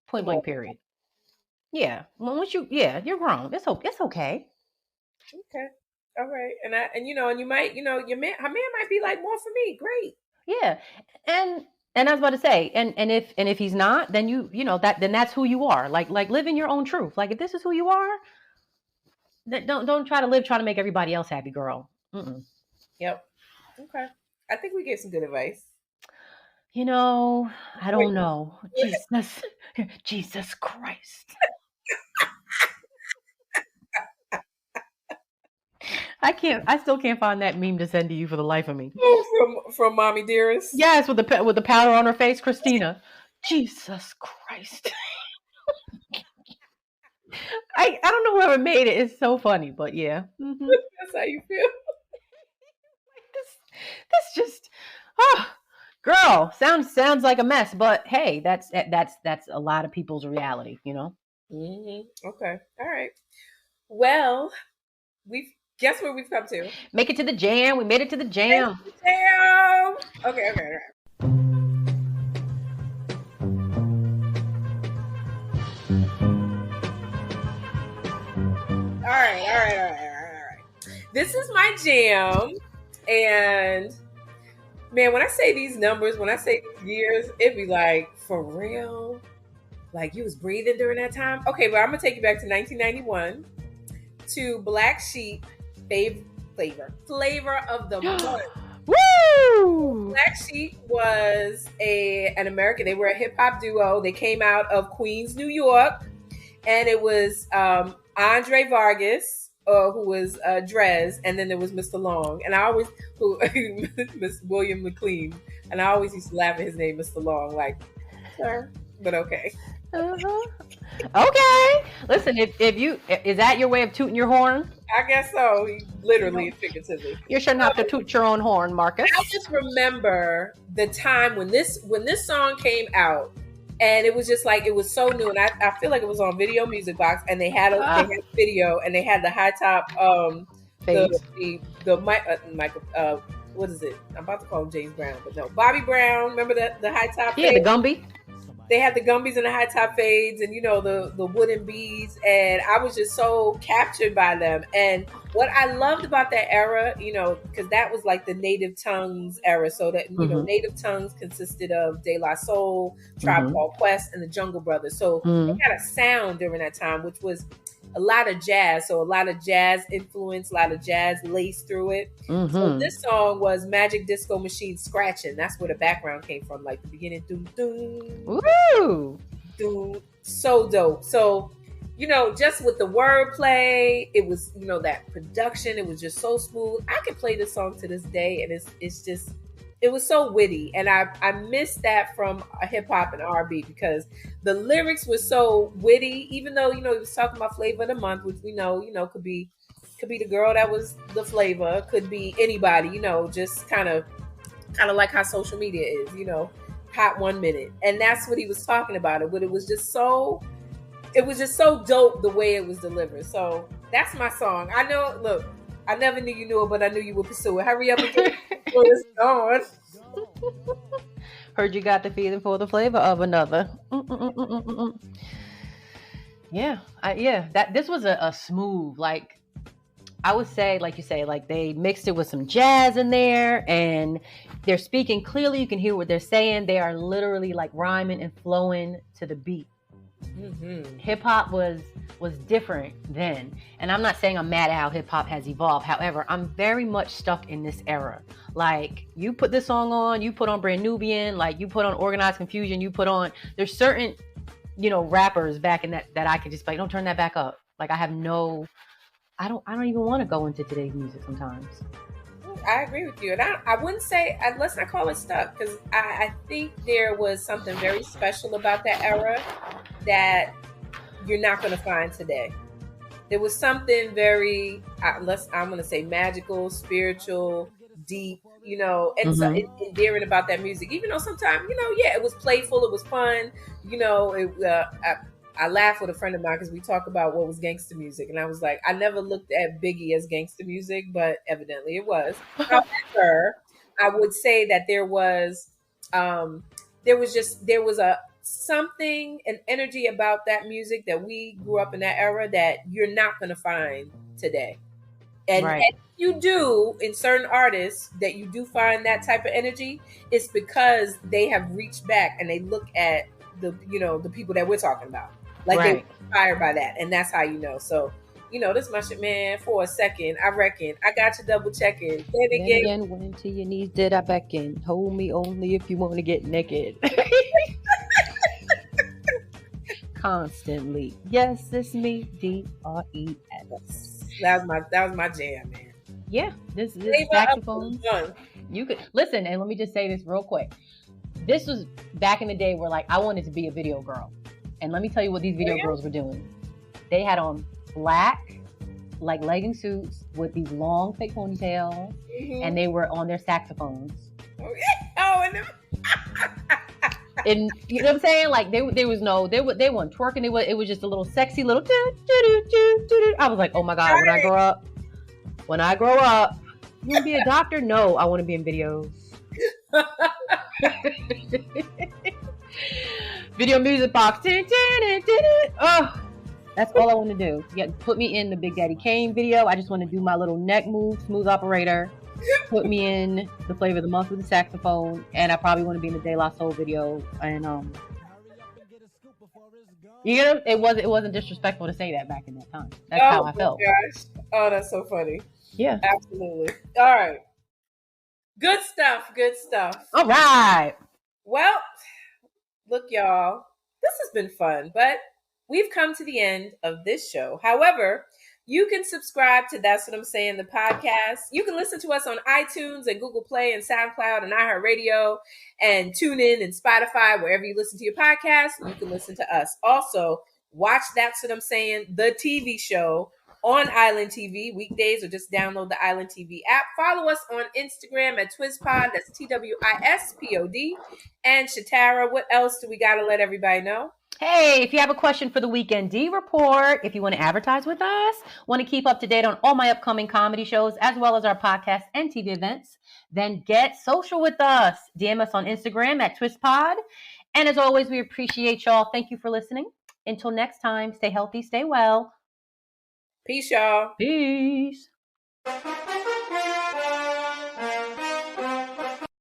Point blank, period. Yeah. Once you're grown. It's okay. Okay. All right. And you might, her man might be like, more for me. Great. Yeah. And I was about to say, and if he's not, then then that's who you are. Like live in your own truth. Like if this is who you are, then don't try to make everybody else happy, girl. Mm-mm. Yep. Okay. I think we gave some good advice. I don't know. Jesus Christ. I still can't find that meme to send to you for the life of me. From Mommy Dearest. Yes, with the powder on her face, Christina. Jesus Christ. I don't know whoever made it. It's so funny, but yeah. Mm-hmm. That's how you feel. This just girl, sounds like a mess, but hey, that's a lot of people's reality, Mm-hmm. Okay. All right. Well, guess where we've come to. Make it to the jam. We made it to the jam. Jam. Okay. All right. All right. This is my jam. And man, when I say these numbers, when I say these years, it'd be like, for real? Like you was breathing during that time? Okay, but I'm gonna take you back to 1991 to Black Sheep Flavor of the Month. Woo! Black Sheep was an American. They were a hip hop duo. They came out of Queens, New York, and it was Andre Vargas, who was Drez, and then there was Mr. Long, and I always Miss William McLean, and I always used to laugh at his name, Mr. Long, like, sir, but okay. Uh-huh. Okay. Listen, is that your way of tooting your horn? I guess so. Literally and figuratively. You shouldn't have to toot your own horn, Marcus. I just remember the time when this song came out, and it was just like, it was so new, and I feel like it was on Video Music Box, and they had a video, and they had the high top the Michael what is it? I'm about to call him James Brown, but no, Bobby Brown. Remember the high top? Yeah, the Gumby. They had the Gumbies and the high top fades, and the wooden beads, and I was just so captured by them. And what I loved about that era, because that was like the Native Tongues era, so that Native Tongues consisted of De La Soul, Tribe Called Quest, and the Jungle Brothers. So they had a sound during that time, which was a lot of jazz. So a lot of jazz influence, a lot of jazz laced through it. So this song was Magic Disco Machine scratching. That's where the background came from, like the beginning. Doom, doom, woo, doom. So dope. So, just with the wordplay, it was, that production, it was just so smooth. I can play this song to this day, and it's just, it was so witty, and I missed that from hip hop and R&B, because the lyrics were so witty. Even though he was talking about flavor of the month, which we know could be the girl that was the flavor, could be anybody. Just kind of like how social media is. Hot 1 minute, and that's what he was talking about. But it was just so dope the way it was delivered. So that's my song. I know. Look, I never knew you knew it, but I knew you would pursue it. Hurry up and get it on. Heard you got the feeling for the flavor of another. Yeah, this was a smooth, like, I would say, like you say, like they mixed it with some jazz in there, and they're speaking clearly. You can hear what they're saying. They are literally like rhyming and flowing to the beat. Hip hop was different then, and I'm not saying I'm mad at how hip hop has evolved. However, I'm very much stuck in this era. Like, you put this song on, you put on Brand Nubian, like you put on Organized Confusion, there's certain rappers back in that I could just like, don't turn that back up. Like, I don't even want to go into today's music sometimes. I agree with you, and I wouldn't say, let's not call it stuck, because I think there was something very special about that era that you're not going to find today. There was something very, I'm going to say, magical, spiritual, deep, and so endearing about that music. Even though sometimes, it was playful, it was fun. I laugh with a friend of mine because we talk about what was gangster music, and I was like, I never looked at Biggie as gangster music, but evidently it was. However, I would say that there was something, an energy about that music that we grew up in that era that you're not going to find today. And right. if you do, in certain artists, that you do find that type of energy, it's because they have reached back and they look at the people that we're talking about. Like they were Right. inspired by that. And that's how you know. So, this my shit, man. For a second, I reckon I got you double checking. Then again, when to your knees did I beckon? Hold me only if you want to get naked. Constantly. Yes, it's me, DRES. That was my jam, man. Yeah, this saxophone. You could listen, and let me just say this real quick. This was back in the day where, like, I wanted to be a video girl, and let me tell you what these video girls were doing. They had on black, like, legging suits with these long fake ponytails, and they were on their saxophones. And you know what I'm saying? Like they weren't twerking. It was just a little sexy little. I was like, oh my god! When I grow up, you want to be a doctor? No, I want to be in videos. Video music box. Oh, that's all I want to do. Put me in the Big Daddy Kane video. I just want to do my little neck move, smooth operator. Put me in the flavor of the month with the saxophone, and I probably want to be in the De La Soul video. And it wasn't disrespectful to say that back in that time. That's how I felt. Gosh. Oh, that's so funny. Yeah, absolutely. All right, good stuff. All right. Well, look, y'all, this has been fun, but we've come to the end of this show. However, you can subscribe to That's What I'm Saying, the podcast. You can listen to us on iTunes and Google Play and SoundCloud and iHeartRadio and TuneIn and Spotify, wherever you listen to your podcast. You can listen to us. Also, watch That's What I'm Saying, the TV show on Island TV weekdays, or just download the Island TV app. Follow us on Instagram at TwizPod. That's TWISPOD. And Shatara, what else do we got to let everybody know? Hey, if you have a question for the Weekend D Report, if you want to advertise with us, want to keep up to date on all my upcoming comedy shows, as well as our podcast and TV events, then get social with us. DM us on Instagram at TwizPod. And as always, we appreciate y'all. Thank you for listening. Until next time, stay healthy, stay well. Peace, y'all. Peace.